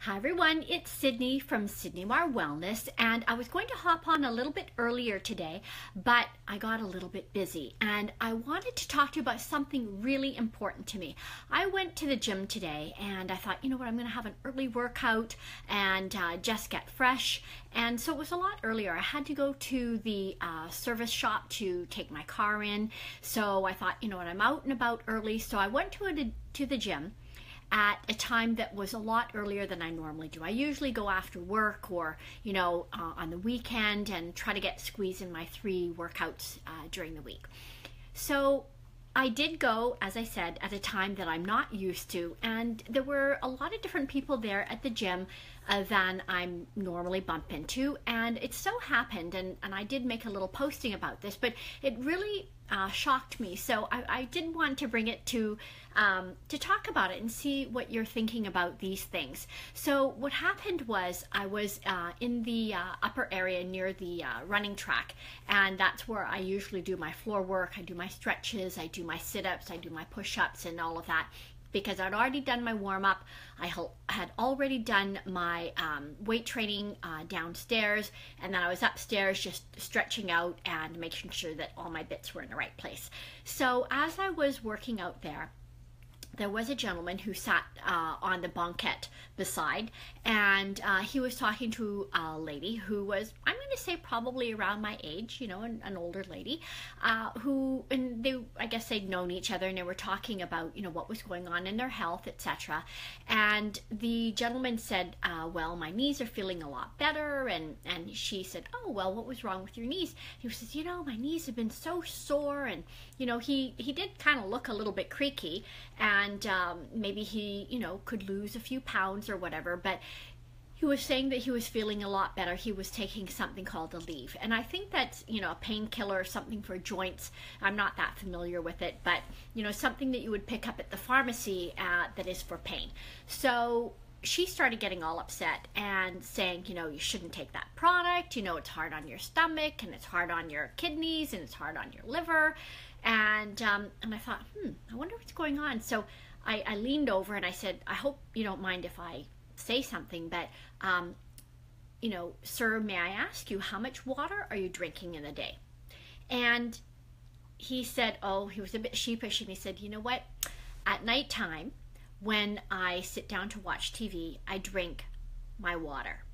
Hi everyone, it's Sydney from Sydney Mar Wellness, and I was going to hop on a little bit earlier today, but I got a little bit busy and I wanted to talk to you about something really important to me. I went to the gym today and I thought, you know what, I'm going to have an early workout and just get fresh. And so it was a lot earlier. I had to go to the service shop to take my car in. So I thought, you know what, I'm out and about early. So I went to the gym at a time that was a lot earlier than I normally do. I usually go after work or, on the weekend and try to squeeze in my 3 workouts during the week. So I did go, as I said, at a time that I'm not used to, and there were a lot of different people there at the gym than I'm normally bump into, and it so happened, and I did make a little posting about this, but it really shocked me. So I did want to bring it to talk about it and see what you're thinking about these things. So what happened was I was in the upper area near the running track, and that's where I usually do my floor work. I do my stretches, I do my sit-ups, I do my push-ups and all of that, because I'd already done my warm-up. I had already done my weight training downstairs, and then I was upstairs just stretching out and making sure that all my bits were in the right place. So as I was working out there was a gentleman who sat on the banquette beside, and he was talking to a lady who was, I'm going to say, probably around my age, an older lady, and I guess they'd known each other, and they were talking about, what was going on in their health, etc. And the gentleman said, well, my knees are feeling a lot better, and she said, oh, well, what was wrong with your knees? He says, my knees have been so sore, and, he did kind of look a little bit creaky, and maybe he, could lose a few pounds or whatever, but he was saying that he was feeling a lot better. He was taking something called Aleve, and I think that's, a painkiller or something for joints. I'm not that familiar with it, but, something that you would pick up at the pharmacy that is for pain. So she started getting all upset and saying, you shouldn't take that product, it's hard on your stomach, and it's hard on your kidneys, and it's hard on your liver. And I thought, I wonder what's going on. So I leaned over and I said, I hope you don't mind if I say something, but, sir, may I ask you, how much water are you drinking in a day? And he said, he was a bit sheepish, and he said, you know what, at nighttime, when I sit down to watch TV, I drink my water.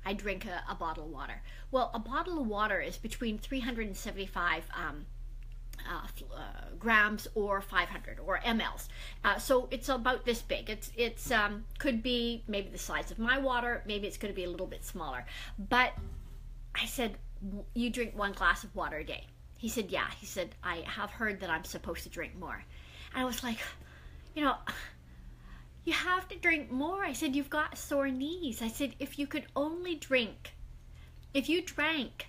I drink a bottle of water. Well, a bottle of water is between 375 grams or 500 or mLs. So it's about this big. It's could be maybe the size of my water. Maybe it's going to be a little bit smaller. But I said, you drink 1 glass of water a day? He said, yeah. He said, I have heard that I'm supposed to drink more. And I was like, you have to drink more. I said, you've got sore knees. I said, if you drank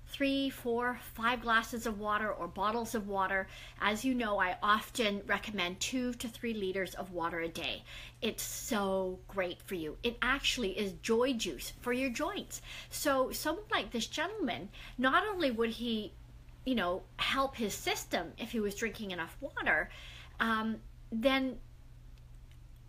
3, 4, 5 glasses of water or bottles of water, as you know, I often recommend 2 to 3 liters of water a day. It's so great for you. It actually is joy juice for your joints. So someone like this gentleman, not only would he, help his system if he was drinking enough water, then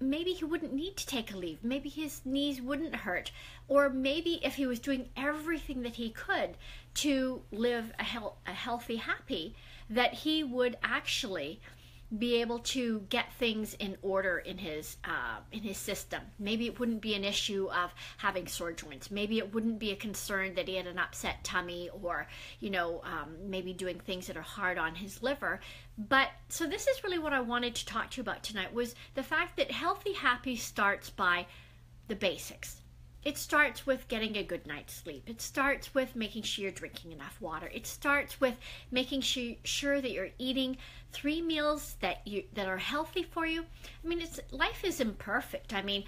maybe he wouldn't need to take Aleve. Maybe his knees wouldn't hurt. Or maybe if he was doing everything that he could to live a healthy, happy, that he would actually be able to get things in order in his system. Maybe it wouldn't be an issue of having sore joints. Maybe it wouldn't be a concern that he had an upset tummy, or maybe doing things that are hard on his liver. But so this is really what I wanted to talk to you about tonight, was the fact that healthy, happy starts by the basics. It starts with getting a good night's sleep. It starts with making sure you're drinking enough water. It starts with making sure that you're eating 3 meals that are healthy for you. I mean, life is imperfect. I mean,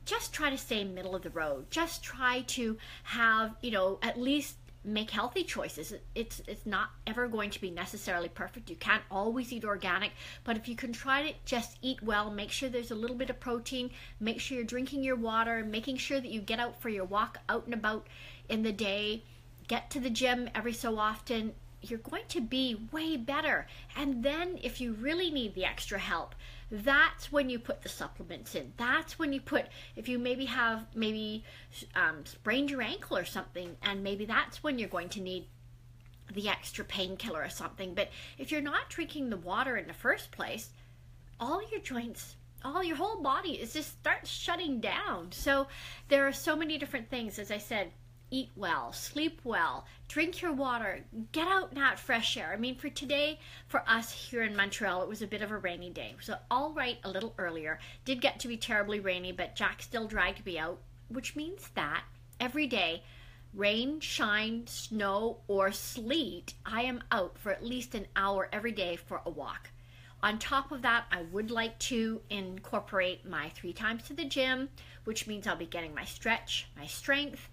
just try to stay middle of the road. Just try to have, at least make healthy choices. It's not ever going to be necessarily perfect. You can't always eat organic, but if you can try to just eat well, make sure there's a little bit of protein, make sure you're drinking your water, making sure that you get out for your walk out and about in the day, get to the gym every so often, you're going to be way better. And then if you really need the extra help, that's when you put the supplements in. That's when you put, if you maybe have sprained your ankle or something, and maybe that's when you're going to need the extra painkiller or something. But if you're not drinking the water in the first place, all your joints, all your whole body is just starts shutting down. So there are so many different things. As I said, eat well, sleep well, drink your water, get out in that fresh air. I mean, for today, for us here in Montreal, it was a bit of a rainy day. So all right, a little earlier. Did get to be terribly rainy, but Jack still dragged me out, which means that every day, rain, shine, snow, or sleet, I am out for at least an hour every day for a walk. On top of that, I would like to incorporate my 3 times to the gym, which means I'll be getting my stretch, my strength.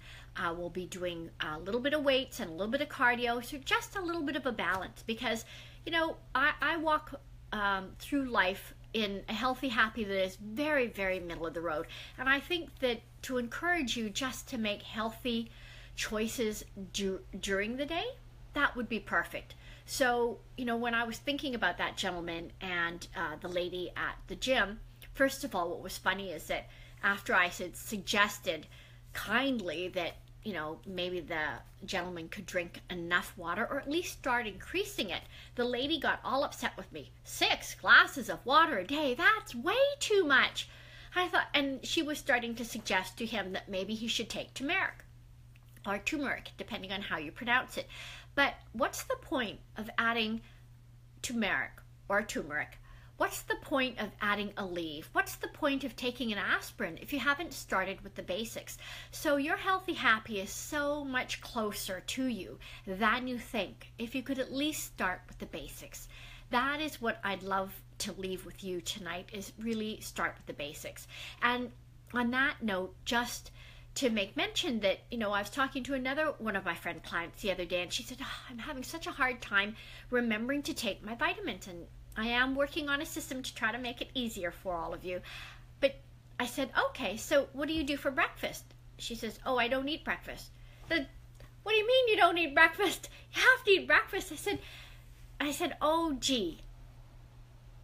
We'll be doing a little bit of weights and a little bit of cardio, so just a little bit of a balance, because, you know, I walk through life in a healthy, happy that is very, very middle of the road. And I think that to encourage you just to make healthy choices during the day, that would be perfect. So, you know, when I was thinking about that gentleman and the lady at the gym, first of all, what was funny is that after I had suggested kindly that, you know, maybe the gentleman could drink enough water or at least start increasing it, the lady got all upset with me. 6 glasses of water a day, that's way too much. I thought, and she was starting to suggest to him that maybe he should take turmeric, or turmeric, depending on how you pronounce it. But what's the point of adding turmeric or turmeric? What's the point of adding Aleve? What's the point of taking an aspirin if you haven't started with the basics? So your healthy happy is so much closer to you than you think if you could at least start with the basics. That is what I'd love to leave with you tonight, is really start with the basics. And on that note, just to make mention that, you know, I was talking to another one of my friend clients the other day, and she said, oh, I'm having such a hard time remembering to take my vitamins, and I am working on a system to try to make it easier for all of you. But I said, okay, so what do you do for breakfast? She says, oh, I don't eat breakfast. What do you mean you don't eat breakfast? You have to eat breakfast. I said, oh, gee.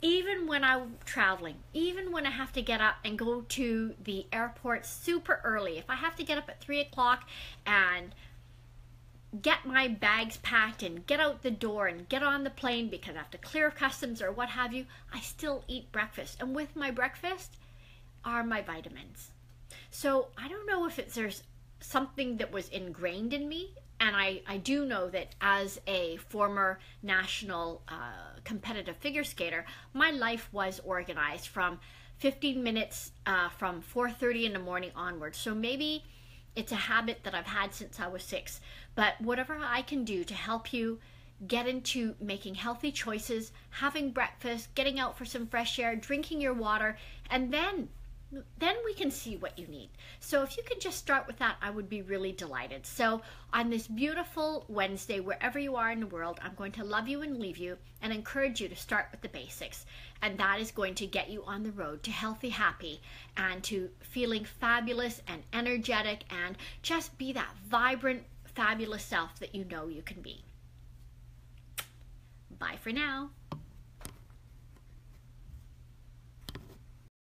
Even when I'm traveling, even when I have to get up and go to the airport super early, if I have to get up at 3 o'clock and get my bags packed and get out the door and get on the plane because I have to clear customs or what have you, I still eat breakfast. And with my breakfast are my vitamins. So I don't know if there's something that was ingrained in me. And I do know that as a former national competitive figure skater, my life was organized from 15 minutes from 4:30 in the morning onwards. So maybe it's a habit that I've had since I was 6. But whatever I can do to help you get into making healthy choices, having breakfast, getting out for some fresh air, drinking your water, and then we can see what you need. So if you could just start with that, I would be really delighted. So on this beautiful Wednesday, wherever you are in the world, I'm going to love you and leave you and encourage you to start with the basics. And that is going to get you on the road to healthy, happy, and to feeling fabulous and energetic, and just be that vibrant, fabulous self that you know you can be. Bye for now.